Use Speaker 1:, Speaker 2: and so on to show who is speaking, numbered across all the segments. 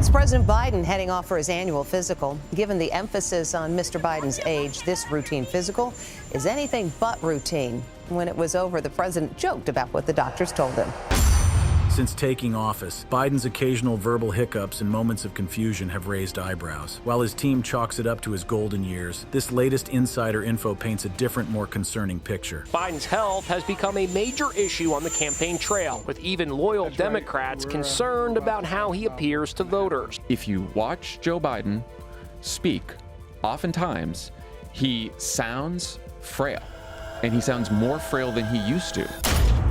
Speaker 1: That's President Biden heading off for his annual physical. Given the emphasis on Mr. Biden's age, this routine physical is anything but routine. When it was over, the president joked about what the doctors told him.
Speaker 2: Since taking office, Biden's occasional verbal hiccups and moments of confusion have raised eyebrows. While his team chalks it up to his golden years, this latest insider info paints a different, more concerning picture.
Speaker 3: Biden's health has become a major issue on the campaign trail, with even loyal Democrats concerned about how he appears to voters.
Speaker 4: If you watch Joe Biden speak, oftentimes he sounds frail, and he sounds more frail than he used to.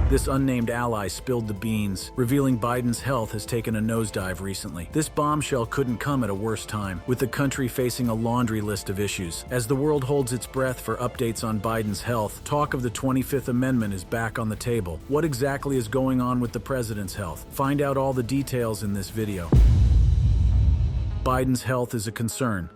Speaker 2: This unnamed ally spilled the beans, revealing Biden's health has taken a nosedive recently. This bombshell couldn't come at a worse time, with the country facing a laundry list of issues. As the world holds its breath for updates on Biden's health, talk of the 25th Amendment is back on the table. What exactly is going on with the president's health? Find out all the details in this video. Biden's health is a concern.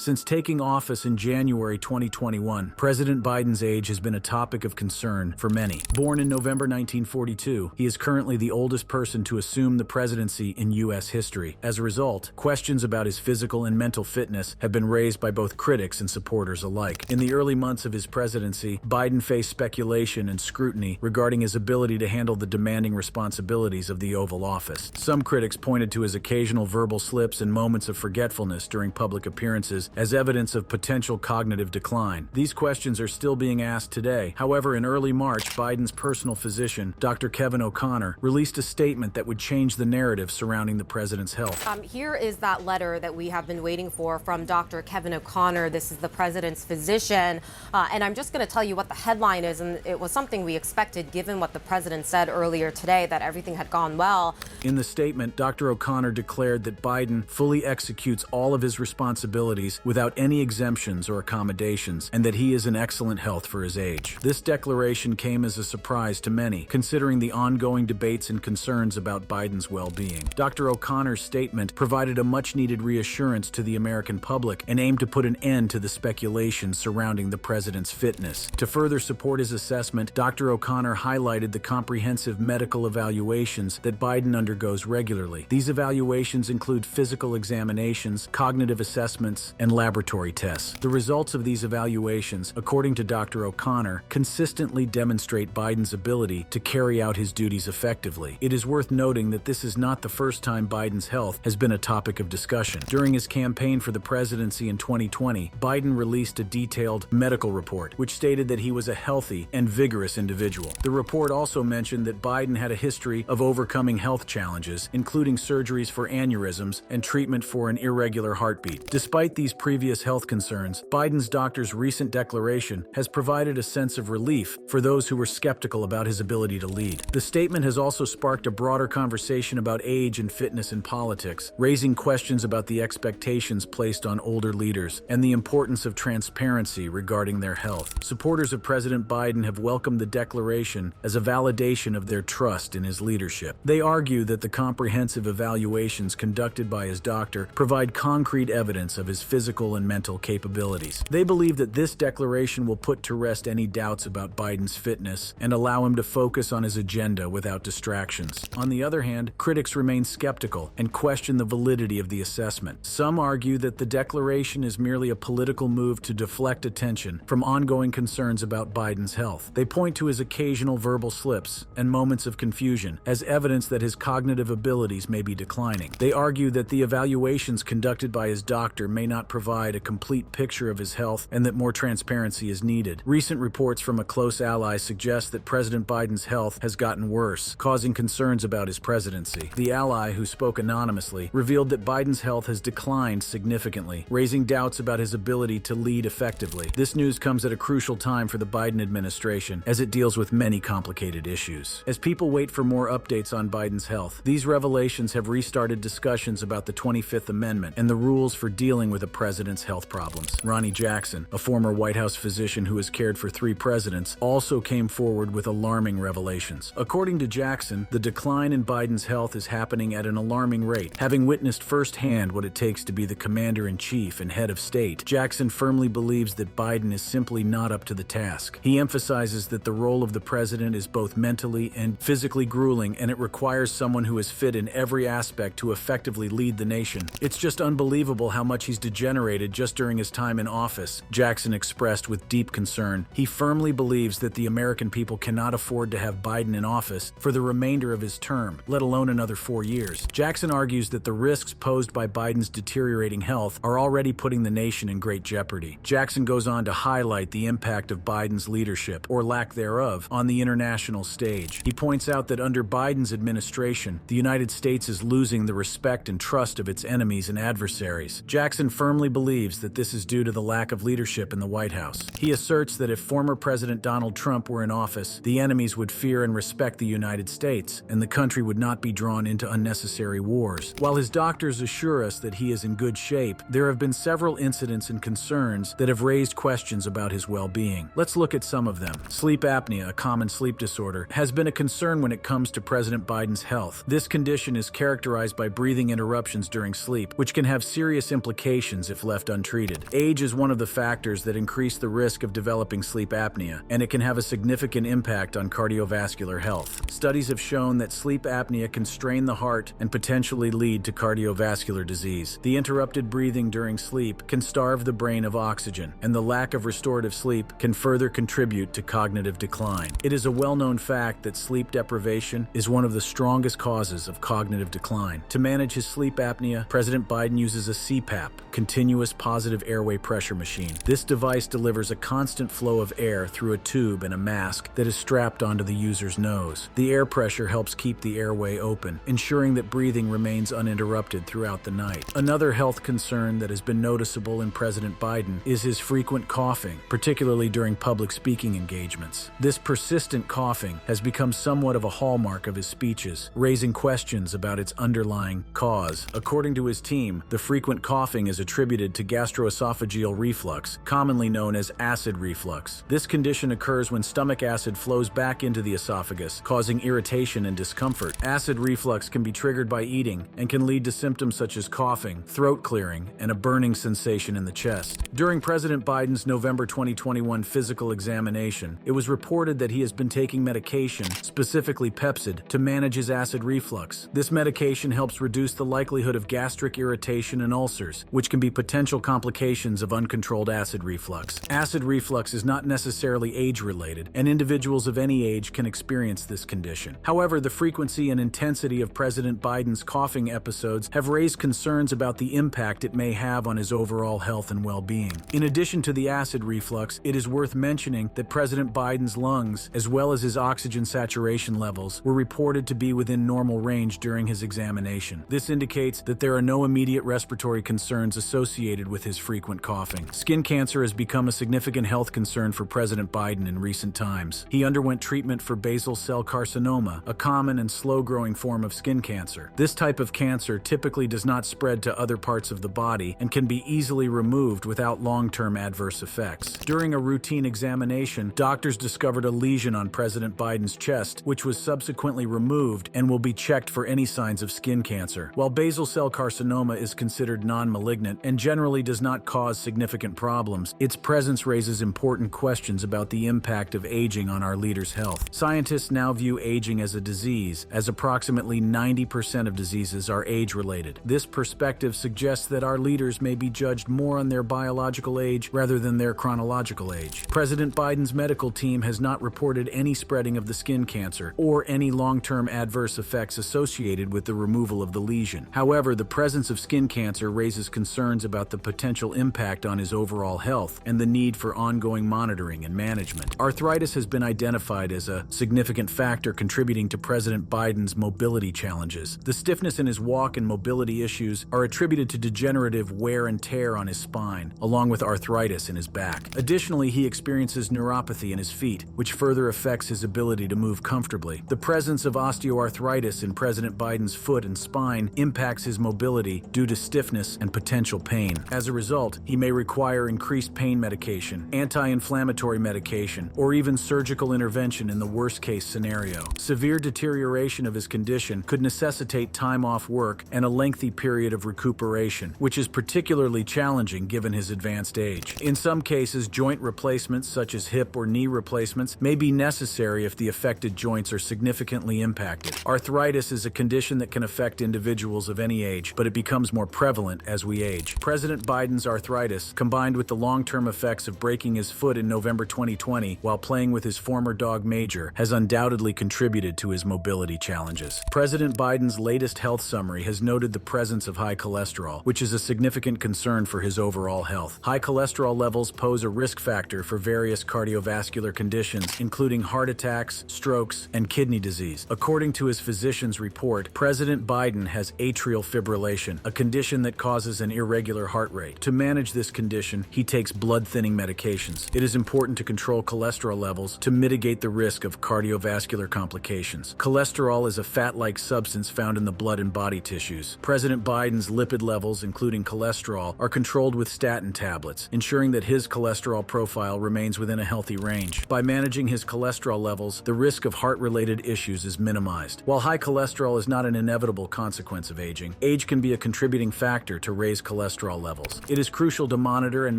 Speaker 2: Since taking office in January 2021, President Biden's age has been a topic of concern for many. Born in November 1942, he is currently the oldest person to assume the presidency in U.S. history. As a result, questions about his physical and mental fitness have been raised by both critics and supporters alike. In the early months of his presidency, Biden faced speculation and scrutiny regarding his ability to handle the demanding responsibilities of the Oval Office. Some critics pointed to his occasional verbal slips and moments of forgetfulness during public appearances as evidence of potential cognitive decline. These questions are still being asked today. However, in early March, Biden's personal physician, Dr. Kevin O'Connor, released a statement that would change the narrative surrounding the president's health.
Speaker 5: Here is that letter that we have been waiting for from Dr. Kevin O'Connor. This is the president's physician. And I'm just going to tell you what the headline is. And it was something we expected, given what the president said earlier today, that everything had gone well.
Speaker 2: In the statement, Dr. O'Connor declared that Biden fully executes all of his responsibilities without any exemptions or accommodations, and that he is in excellent health for his age. This declaration came as a surprise to many, considering the ongoing debates and concerns about Biden's well-being. Dr. O'Connor's statement provided a much-needed reassurance to the American public and aimed to put an end to the speculation surrounding the president's fitness. To further support his assessment, Dr. O'Connor highlighted the comprehensive medical evaluations that Biden undergoes regularly. These evaluations include physical examinations, cognitive assessments, and laboratory tests. The results of these evaluations, according to Dr. O'Connor, consistently demonstrate Biden's ability to carry out his duties effectively. It is worth noting that this is not the first time Biden's health has been a topic of discussion. During his campaign for the presidency in 2020, Biden released a detailed medical report, which stated that he was a healthy and vigorous individual. The report also mentioned that Biden had a history of overcoming health challenges, including surgeries for aneurysms and treatment for an irregular heartbeat. Despite these previous health concerns, Biden's doctor's recent declaration has provided a sense of relief for those who were skeptical about his ability to lead. The statement has also sparked a broader conversation about age and fitness in politics, raising questions about the expectations placed on older leaders and the importance of transparency regarding their health. Supporters of President Biden have welcomed the declaration as a validation of their trust in his leadership. They argue that the comprehensive evaluations conducted by his doctor provide concrete evidence of his physical and mental capabilities. They believe that this declaration will put to rest any doubts about Biden's fitness and allow him to focus on his agenda without distractions. On the other hand, critics remain skeptical and question the validity of the assessment. Some argue that the declaration is merely a political move to deflect attention from ongoing concerns about Biden's health. They point to his occasional verbal slips and moments of confusion as evidence that his cognitive abilities may be declining. They argue that the evaluations conducted by his doctor may not provide a complete picture of his health and that more transparency is needed. Recent reports from a close ally suggest that President Biden's health has gotten worse, causing concerns about his presidency. The ally, who spoke anonymously, revealed that Biden's health has declined significantly, raising doubts about his ability to lead effectively. This news comes at a crucial time for the Biden administration as it deals with many complicated issues. As people wait for more updates on Biden's health, these revelations have restarted discussions about the 25th Amendment and the rules for dealing with a president's health problems. Ronnie Jackson, a former White House physician who has cared for 3 presidents, also came forward with alarming revelations. According to Jackson, the decline in Biden's health is happening at an alarming rate. Having witnessed firsthand what it takes to be the commander-in-chief and head of state, Jackson firmly believes that Biden is simply not up to the task. He emphasizes that the role of the president is both mentally and physically grueling, and it requires someone who is fit in every aspect to effectively lead the nation. It's just unbelievable how much he's degenerated just during his time in office, Jackson expressed with deep concern. He firmly believes that the American people cannot afford to have Biden in office for the remainder of his term, let alone another 4 years. Jackson argues that the risks posed by Biden's deteriorating health are already putting the nation in great jeopardy. Jackson goes on to highlight the impact of Biden's leadership, or lack thereof, on the international stage. He points out that under Biden's administration, the United States is losing the respect and trust of its enemies and adversaries. Jackson firmly believes that this is due to the lack of leadership in the White House. He asserts that if former President Donald Trump were in office, the enemies would fear and respect the United States, and the country would not be drawn into unnecessary wars. While his doctors assure us that he is in good shape, there have been several incidents and concerns that have raised questions about his well-being. Let's look at some of them. Sleep apnea, a common sleep disorder, has been a concern when it comes to President Biden's health. This condition is characterized by breathing interruptions during sleep, which can have serious implications if left untreated. Age is one of the factors that increase the risk of developing sleep apnea, and it can have a significant impact on cardiovascular health. Studies have shown that sleep apnea can strain the heart and potentially lead to cardiovascular disease. The interrupted breathing during sleep can starve the brain of oxygen, and the lack of restorative sleep can further contribute to cognitive decline. It is a well-known fact that sleep deprivation is one of the strongest causes of cognitive decline. To manage his sleep apnea, President Biden uses a CPAP, continuous positive airway pressure machine. This device delivers a constant flow of air through a tube and a mask that is strapped onto the user's nose. The air pressure helps keep the airway open, ensuring that breathing remains uninterrupted throughout the night. Another health concern that has been noticeable in President Biden is his frequent coughing, particularly during public speaking engagements. This persistent coughing has become somewhat of a hallmark of his speeches, raising questions about its underlying cause. According to his team, the frequent coughing is attributed to gastroesophageal reflux, commonly known as acid reflux. This condition occurs when stomach acid flows back into the esophagus, causing irritation and discomfort. Acid reflux can be triggered by eating and can lead to symptoms such as coughing, throat clearing, and a burning sensation in the chest. During President Biden's November 2021 physical examination, it was reported that he has been taking medication, specifically Pepcid, to manage his acid reflux. This medication helps reduce the likelihood of gastric irritation and ulcers, which can be potential complications of uncontrolled acid reflux. Acid reflux is not necessarily age-related, and individuals of any age can experience this condition. However, the frequency and intensity of President Biden's coughing episodes have raised concerns about the impact it may have on his overall health and well-being. In addition to the acid reflux, it is worth mentioning that President Biden's lungs, as well as his oxygen saturation levels, were reported to be within normal range during his examination. This indicates that there are no immediate respiratory concerns associated with his frequent coughing. Skin cancer has become a significant health concern for President Biden in recent times. He underwent treatment for basal cell carcinoma, a common and slow-growing form of skin cancer. This type of cancer typically does not spread to other parts of the body and can be easily removed without long-term adverse effects. During a routine examination, doctors discovered a lesion on President Biden's chest, which was subsequently removed and will be checked for any signs of skin cancer. While basal cell carcinoma is considered non-malignant and generally does not cause significant problems, its presence raises important questions about the impact of aging on our leaders' health. Scientists now view aging as a disease, as approximately 90% of diseases are age-related. This perspective suggests that our leaders may be judged more on their biological age rather than their chronological age. President Biden's medical team has not reported any spreading of the skin cancer or any long-term adverse effects associated with the removal of the lesion. However, the presence of skin cancer raises concerns about the potential impact on his overall health and the need for ongoing monitoring and management. Arthritis has been identified as a significant factor contributing to President Biden's mobility challenges. The stiffness in his walk and mobility issues are attributed to degenerative wear and tear on his spine, along with arthritis in his back. Additionally, he experiences neuropathy in his feet, which further affects his ability to move comfortably. The presence of osteoarthritis in President Biden's foot and spine impacts his mobility due to stiffness and potential pain. As a result, he may require increased pain medication, anti-inflammatory medication, or even surgical intervention in the worst-case scenario. Severe deterioration of his condition could necessitate time off work and a lengthy period of recuperation, which is particularly challenging given his advanced age. In some cases, joint replacements such as hip or knee replacements may be necessary if the affected joints are significantly impacted. Arthritis is a condition that can affect individuals of any age, but it becomes more prevalent as we age. President Biden's arthritis, combined with the long-term effects of breaking his foot in November 2020 while playing with his former dog Major, has undoubtedly contributed to his mobility challenges. President Biden's latest health summary has noted the presence of high cholesterol, which is a significant concern for his overall health. High cholesterol levels pose a risk factor for various cardiovascular conditions, including heart attacks, strokes, and kidney disease. According to his physician's report, President Biden has atrial fibrillation, a condition that causes an irregular heart rate. To manage this condition, he takes blood-thinning medications. It is important to control cholesterol levels to mitigate the risk of cardiovascular complications. Cholesterol is a fat-like substance found in the blood and body tissues. President Biden's lipid levels, including cholesterol, are controlled with statin tablets, ensuring that his cholesterol profile remains within a healthy range. By managing his cholesterol levels, the risk of heart-related issues is minimized. While high cholesterol is not an inevitable consequence of aging, age can be a contributing factor to raise cholesterol levels. It is crucial to monitor and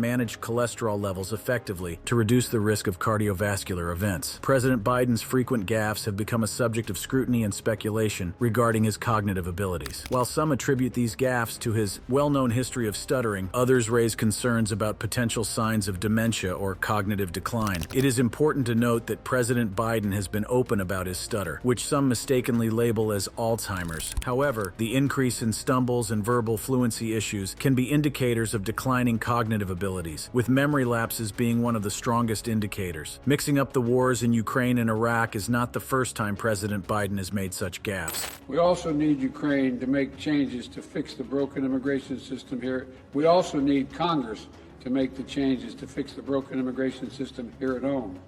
Speaker 2: manage cholesterol levels effectively to reduce the risk of cardiovascular events. President Biden's frequent gaffes have become a subject of scrutiny and speculation regarding his cognitive abilities. While some attribute these gaffes to his well-known history of stuttering, others raise concerns about potential signs of dementia or cognitive decline. It is important to note that President Biden has been open about his stutter, which some mistakenly label as Alzheimer's. However, the increase in stumbles and verbal fluency issues can be indicators of declining cognitive abilities, with memory lapses being one of the strongest indicators. Mixing up the wars in Ukraine and Iraq is not the first time President Biden has made such gaffes.
Speaker 6: We also need Ukraine to make changes to fix the broken immigration system here. We also need Congress to make the changes to fix the broken immigration system here at home.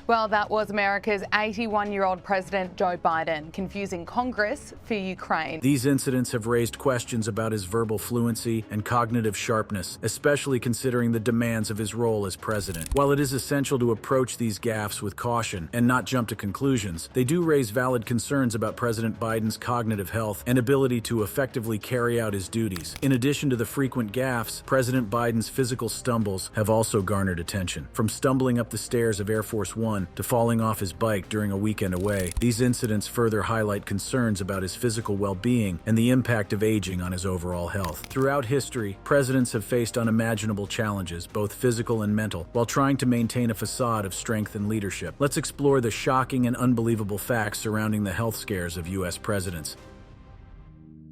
Speaker 7: Well, that was America's 81-year-old President Joe Biden, confusing Congress for Ukraine.
Speaker 2: These incidents have raised questions about his verbal fluency and cognitive sharpness, especially considering the demands of his role as president. While it is essential to approach these gaffes with caution and not jump to conclusions, they do raise valid concerns about President Biden's cognitive health and ability to effectively carry out his duties. In addition to the frequent gaffes, President Biden's physical stumbles have also garnered attention. From stumbling up the stairs of Air Force One to falling off his bike during a weekend away, these incidents further highlight concerns about his physical well-being and the impact of aging on his overall health. Throughout history, presidents have faced unimaginable challenges, both physical and mental, while trying to maintain a facade of strength and leadership. Let's explore the shocking and unbelievable facts surrounding the health scares of U.S. presidents.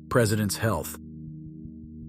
Speaker 2: President's health.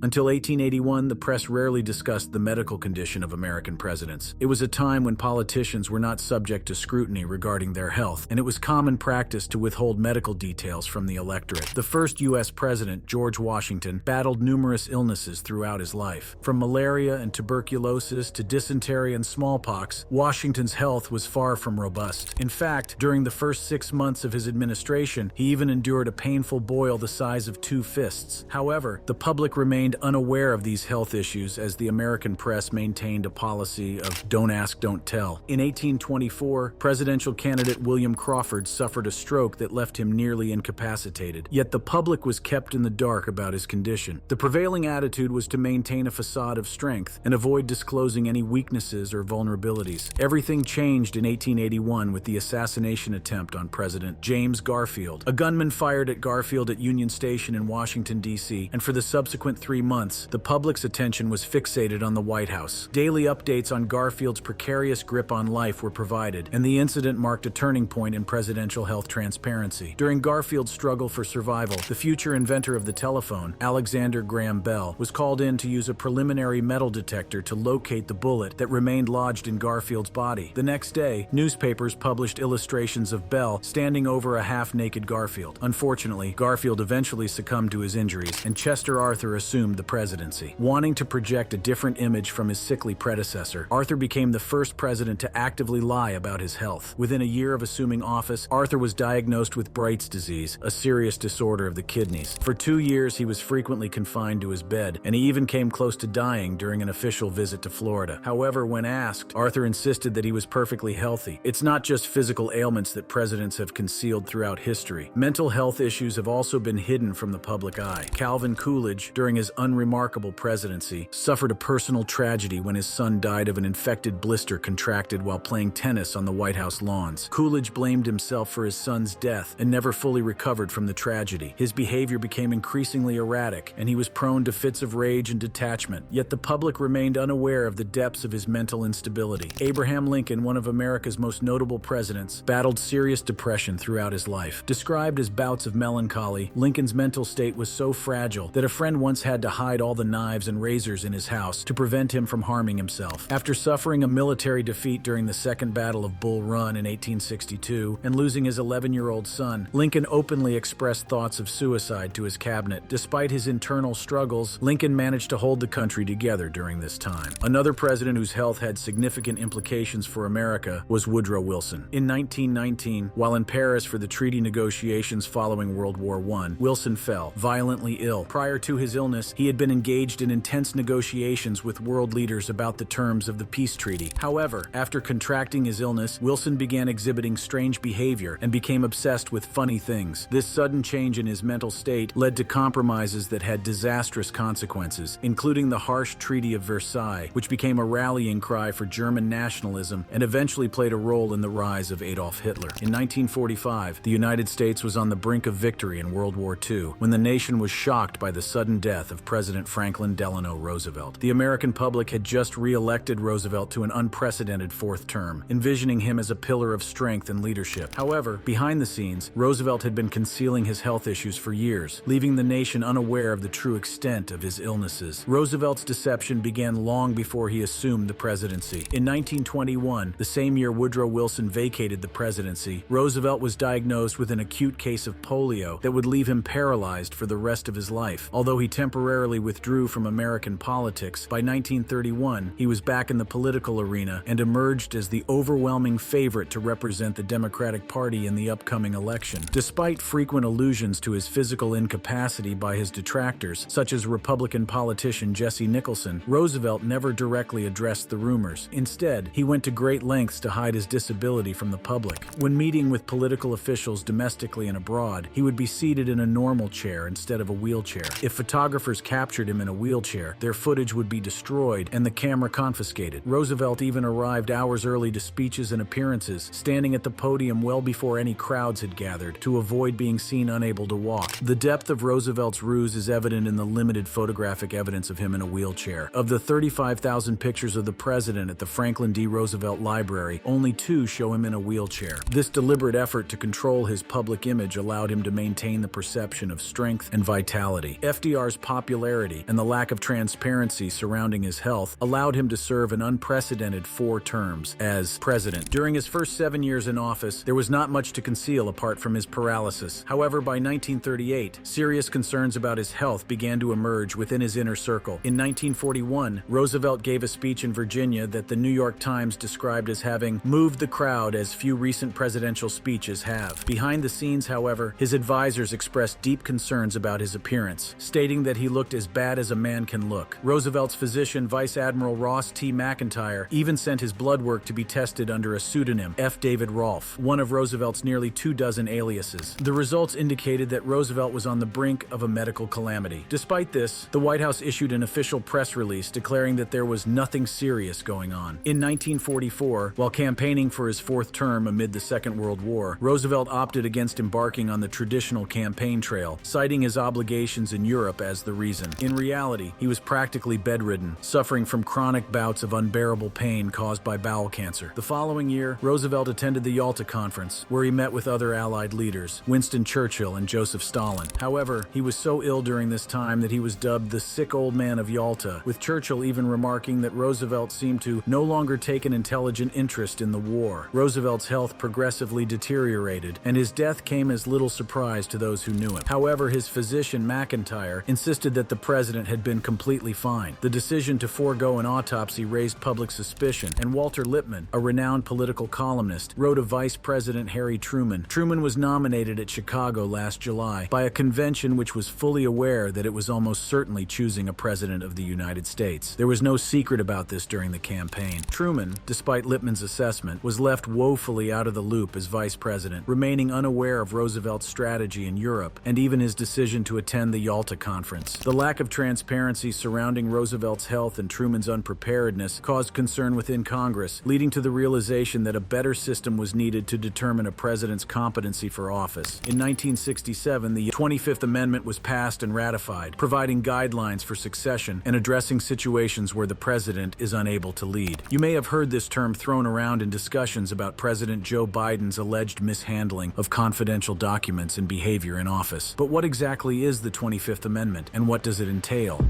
Speaker 2: Until 1881, the press rarely discussed the medical condition of American presidents. It was a time when politicians were not subject to scrutiny regarding their health, and it was common practice to withhold medical details from the electorate. The first U.S. president, George Washington, battled numerous illnesses throughout his life. From malaria and tuberculosis to dysentery and smallpox, Washington's health was far from robust. In fact, during the first 6 months of his administration, he even endured a painful boil the size of 2 fists. However, the public remained unaware of these health issues as the American press maintained a policy of don't ask, don't tell. In 1824, presidential candidate William Crawford suffered a stroke that left him nearly incapacitated. Yet the public was kept in the dark about his condition. The prevailing attitude was to maintain a facade of strength and avoid disclosing any weaknesses or vulnerabilities. Everything changed in 1881 with the assassination attempt on President James Garfield. A gunman fired at Garfield at Union Station in Washington, D.C., and for the subsequent 3 months, the public's attention was fixated on the White House. Daily updates on Garfield's precarious grip on life were provided, and the incident marked a turning point in presidential health transparency. During Garfield's struggle for survival, the future inventor of the telephone, Alexander Graham Bell, was called in to use a preliminary metal detector to locate the bullet that remained lodged in Garfield's body. The next day, newspapers published illustrations of Bell standing over a half-naked Garfield. Unfortunately, Garfield eventually succumbed to his injuries, and Chester Arthur assumed assumed the presidency. Wanting to project a different image from his sickly predecessor, Arthur became the first president to actively lie about his health. Within a year of assuming office, Arthur was diagnosed with Bright's disease, a serious disorder of the kidneys. For 2 years, he was frequently confined to his bed, and he even came close to dying during an official visit to Florida. However, when asked, Arthur insisted that he was perfectly healthy. It's not just physical ailments that presidents have concealed throughout history. Mental health issues have also been hidden from the public eye. Calvin Coolidge, during his unremarkable presidency, suffered a personal tragedy when his son died of an infected blister contracted while playing tennis on the White House lawns. Coolidge blamed himself for his son's death and never fully recovered from the tragedy. His behavior became increasingly erratic, and he was prone to fits of rage and detachment. Yet the public remained unaware of the depths of his mental instability. Abraham Lincoln, one of America's most notable presidents, battled serious depression throughout his life. Described as bouts of melancholy, Lincoln's mental state was so fragile that a friend once had to hide all the knives and razors in his house to prevent him from harming himself. After suffering a military defeat during the Second Battle of Bull Run in 1862 and losing his 11-year-old son, Lincoln openly expressed thoughts of suicide to his cabinet. Despite his internal struggles, Lincoln managed to hold the country together during this time. Another president whose health had significant implications for America was Woodrow Wilson. In 1919, while in Paris for the treaty negotiations following World War I, Wilson fell, violently ill. Prior to his illness, he had been engaged in intense negotiations with world leaders about the terms of the peace treaty. However, after contracting his illness, Wilson began exhibiting strange behavior and became obsessed with funny things. This sudden change in his mental state led to compromises that had disastrous consequences, including the harsh Treaty of Versailles, which became a rallying cry for German nationalism and eventually played a role in the rise of Adolf Hitler. In 1945, the United States was on the brink of victory in World War II when the nation was shocked by the sudden death of President Franklin Delano Roosevelt. The American public had just re-elected Roosevelt to an unprecedented fourth term, envisioning him as a pillar of strength and leadership. However, behind the scenes, Roosevelt had been concealing his health issues for years, leaving the nation unaware of the true extent of his illnesses. Roosevelt's deception began long before he assumed the presidency. In 1921, the same year Woodrow Wilson vacated the presidency, Roosevelt was diagnosed with an acute case of polio that would leave him paralyzed for the rest of his life. Although he temporarily withdrew from American politics, by 1931, he was back in the political arena and emerged as the overwhelming favorite to represent the Democratic Party in the upcoming election. Despite frequent allusions to his physical incapacity by his detractors, such as Republican politician Jesse Nicholson, Roosevelt never directly addressed the rumors. Instead, he went to great lengths to hide his disability from the public. When meeting with political officials domestically and abroad, he would be seated in a normal chair instead of a wheelchair. If photographers captured him in a wheelchair, their footage would be destroyed and the camera confiscated. Roosevelt even arrived hours early to speeches and appearances, standing at the podium well before any crowds had gathered, to avoid being seen unable to walk. The depth of Roosevelt's ruse is evident in the limited photographic evidence of him in a wheelchair. Of the 35,000 pictures of the president at the Franklin D. Roosevelt Library, only 2 show him in a wheelchair. This deliberate effort to control his public image allowed him to maintain the perception of strength and vitality. FDR's popularity and the lack of transparency surrounding his health allowed him to serve an unprecedented 4 terms as president. During his first 7 years in office, there was not much to conceal apart from his paralysis. However, by 1938, serious concerns about his health began to emerge within his inner circle. In 1941, Roosevelt gave a speech in Virginia that the New York Times described as having moved the crowd as few recent presidential speeches have. Behind the scenes, however, his advisors expressed deep concerns about his appearance, stating that he looked as bad as a man can look. Roosevelt's physician, Vice Admiral Ross T. McIntyre, even sent his blood work to be tested under a pseudonym, F. David Rolfe, one of Roosevelt's nearly 24 aliases. The results indicated that Roosevelt was on the brink of a medical calamity. Despite this, the White House issued an official press release declaring that there was nothing serious going on. In 1944, while campaigning for his 4th term amid the Second World War, Roosevelt opted against embarking on the traditional campaign trail, citing his obligations in Europe as the reason. In reality, he was practically bedridden, suffering from chronic bouts of unbearable pain caused by bowel cancer. The following year, Roosevelt attended the Yalta Conference, where he met with other Allied leaders, Winston Churchill and Joseph Stalin. However, he was so ill during this time that he was dubbed the sick old man of Yalta, with Churchill even remarking that Roosevelt seemed to no longer take an intelligent interest in the war. Roosevelt's health progressively deteriorated, and his death came as little surprise to those who knew him. However, his physician McIntyre insisted asserted that the president had been completely fine. The decision to forego an autopsy raised public suspicion, and Walter Lippmann, a renowned political columnist, wrote of Vice President Harry Truman. Truman was nominated at Chicago last July by a convention which was fully aware that it was almost certainly choosing a president of the United States. There was no secret about this during the campaign. Truman, despite Lippmann's assessment, was left woefully out of the loop as vice president, remaining unaware of Roosevelt's strategy in Europe and even his decision to attend the Yalta Conference. The lack of transparency surrounding Roosevelt's health and Truman's unpreparedness caused concern within Congress, leading to the realization that a better system was needed to determine a president's competency for office. In 1967, the 25th Amendment was passed and ratified, providing guidelines for succession and addressing situations where the president is unable to lead. You may have heard this term thrown around in discussions about President Joe Biden's alleged mishandling of confidential documents and behavior in office. But what exactly is the 25th Amendment, and what does it entail?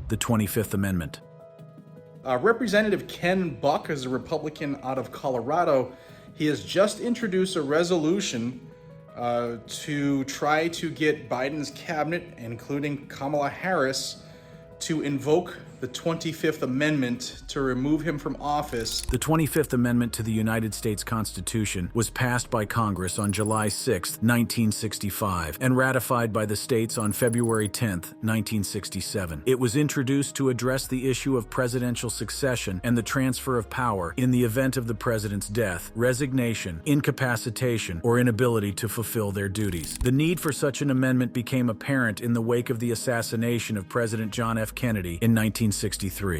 Speaker 2: The 25th Amendment.
Speaker 8: Representative Ken Buck is a Republican out of Colorado. He has just introduced a resolution to try to get Biden's cabinet, including Kamala Harris, to invoke the 25th Amendment to remove him from office.
Speaker 2: The 25th Amendment to the United States Constitution was passed by Congress on July 6, 1965, and ratified by the states on February 10, 1967. It was introduced to address the issue of presidential succession and the transfer of power in the event of the president's death, resignation, incapacitation, or inability to fulfill their duties. The need for such an amendment became apparent in the wake of the assassination of President John F. Kennedy in 1963.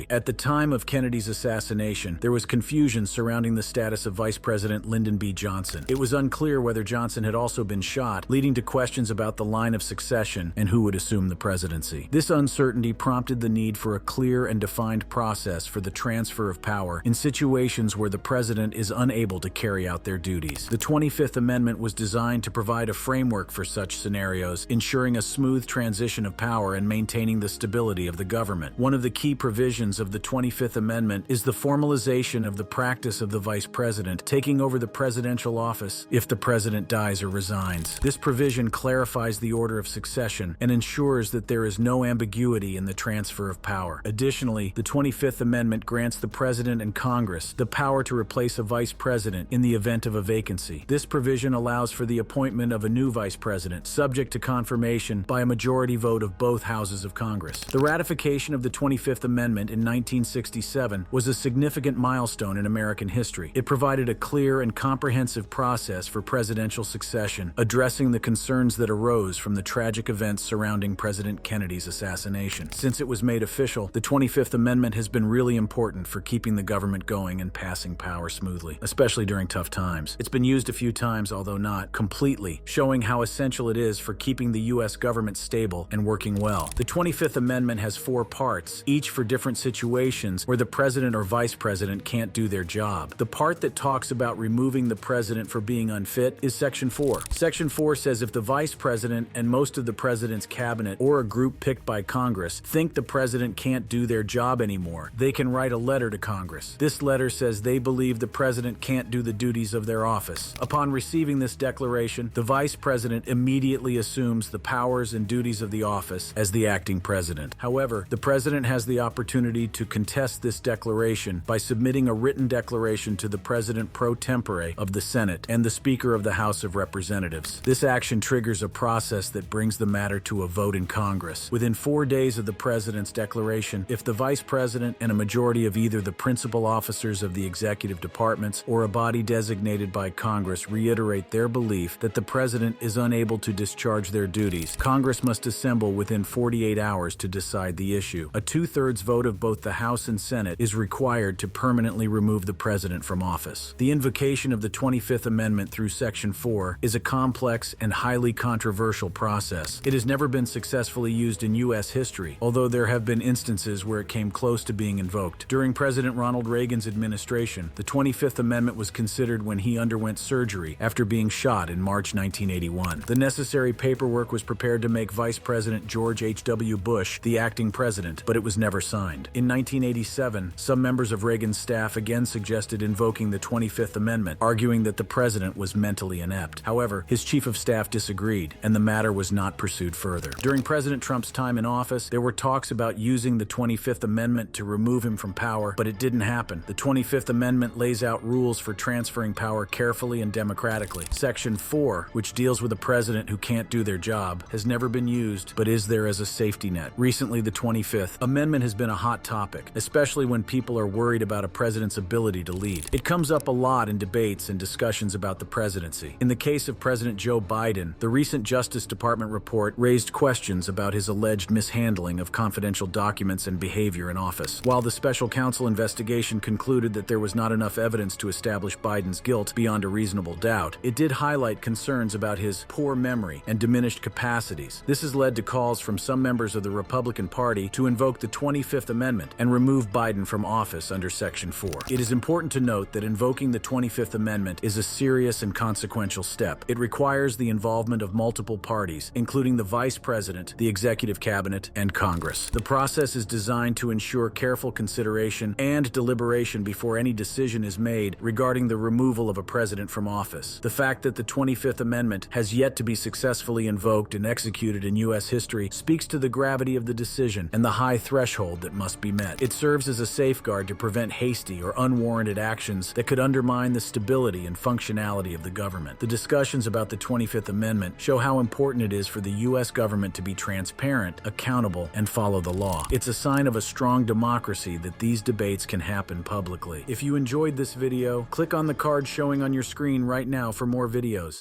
Speaker 2: At the time of Kennedy's assassination, there was confusion surrounding the status of Vice President Lyndon B. Johnson. It was unclear whether Johnson had also been shot, leading to questions about the line of succession and who would assume the presidency. This uncertainty prompted the need for a clear and defined process for the transfer of power in situations where the president is unable to carry out their duties. The 25th Amendment was designed to provide a framework for such scenarios, ensuring a smooth transition of power and maintaining the stability of the government. One of the key provisions of the 25th Amendment is the formalization of the practice of the vice president taking over the presidential office if the president dies or resigns. This provision clarifies the order of succession and ensures that there is no ambiguity in the transfer of power. Additionally, the 25th Amendment grants the president and Congress the power to replace a vice president in the event of a vacancy. This provision allows for the appointment of a new vice president, subject to confirmation by a majority vote of both houses of Congress. The ratification of the 25th Amendment in 1967 was a significant milestone in American history. It provided a clear and comprehensive process for presidential succession, addressing the concerns that arose from the tragic events surrounding President Kennedy's assassination. Since it was made official, the 25th Amendment has been really important for keeping the government going and passing power smoothly, especially during tough times. It's been used a few times, although not completely, showing how essential it is for keeping the U.S. government stable and working well. The 25th Amendment has 4 parts, each for different situations where the president or vice president can't do their job. The part that talks about removing the president for being unfit is Section 4. Section 4 says if the vice president and most of the president's cabinet or a group picked by Congress think the president can't do their job anymore, they can write a letter to Congress. This letter says they believe the president can't do the duties of their office. Upon receiving this declaration, the vice president immediately assumes the powers and duties of the office as the acting president. However, the president has the opportunity to contest this declaration by submitting a written declaration to the President pro tempore of the Senate and the Speaker of the House of Representatives. This action triggers a process that brings the matter to a vote in Congress. Within 4 days of the President's declaration, if the Vice President and a majority of either the principal officers of the executive departments or a body designated by Congress reiterate their belief that the President is unable to discharge their duties, Congress must assemble within 48 hours to decide the issue. A 2/3 vote of both the House and Senate is required to permanently remove the president from office. The invocation of the 25th Amendment through Section 4 is a complex and highly controversial process. It has never been successfully used in U.S. history, although there have been instances where it came close to being invoked. During President Ronald Reagan's administration, the 25th Amendment was considered when he underwent surgery after being shot in March 1981. The necessary paperwork was prepared to make Vice President George H.W. Bush the acting acting president, but it was never signed. In 1987, some members of Reagan's staff again suggested invoking the 25th Amendment, arguing that the president was mentally inept. However, his chief of staff disagreed, and the matter was not pursued further. During President Trump's time in office, there were talks about using the 25th Amendment to remove him from power, but it didn't happen. The 25th Amendment lays out rules for transferring power carefully and democratically. Section 4, which deals with a president who can't do their job, has never been used, but is there as a safety net. Recently, the 25th Amendment has been a hot topic, especially when people are worried about a president's ability to lead. It comes up a lot in debates and discussions about the presidency. In the case of President Joe Biden, the recent Justice Department report raised questions about his alleged mishandling of confidential documents and behavior in office. While the special counsel investigation concluded that there was not enough evidence to establish Biden's guilt beyond a reasonable doubt, it did highlight concerns about his poor memory and diminished capacities. This has led to calls from some members of the Republican Party to invoke the 25th Amendment and remove Biden from office under Section 4. It is important to note that invoking the 25th Amendment is a serious and consequential step. It requires the involvement of multiple parties, including the Vice President, the Executive Cabinet, and Congress. The process is designed to ensure careful consideration and deliberation before any decision is made regarding the removal of a president from office. The fact that the 25th Amendment has yet to be successfully invoked and executed in U.S. history speaks to the gravity of the decision and the high threshold that must be met. It serves as a safeguard to prevent hasty or unwarranted actions that could undermine the stability and functionality of the government. The discussions about the 25th Amendment show how important it is for the U.S. government to be transparent, accountable, and follow the law. It's a sign of a strong democracy that these debates can happen publicly. If you enjoyed this video, click on the card showing on your screen right now for more videos.